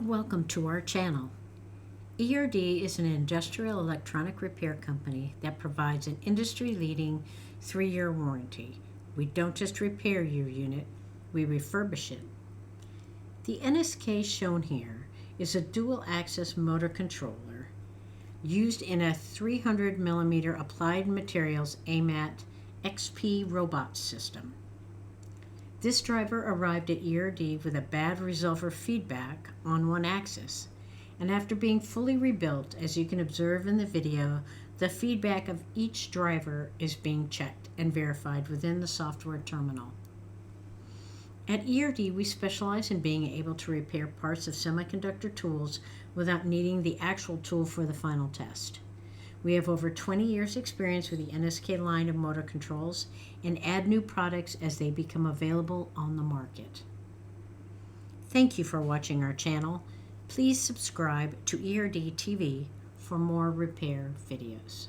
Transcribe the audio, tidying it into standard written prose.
Welcome to our channel. ERD is an industrial electronic repair company that provides an industry-leading 3-year warranty. We don't just repair your unit, we refurbish it. The NSK shown here is a dual-axis motor controller used in a 300mm Applied Materials AMAT XP robot system. This driver arrived at ERD with a bad resolver feedback on one axis, and after being fully rebuilt, as you can observe in the video, the feedback of each driver is being checked and verified within the software terminal. At ERD, we specialize in being able to repair parts of semiconductor tools without needing the actual tool for the final test. We have over 20 years experience with the NSK line of motor controls and add new products as they become available on the market. Thank you for watching our channel. Please subscribe to ERD TV for more repair videos.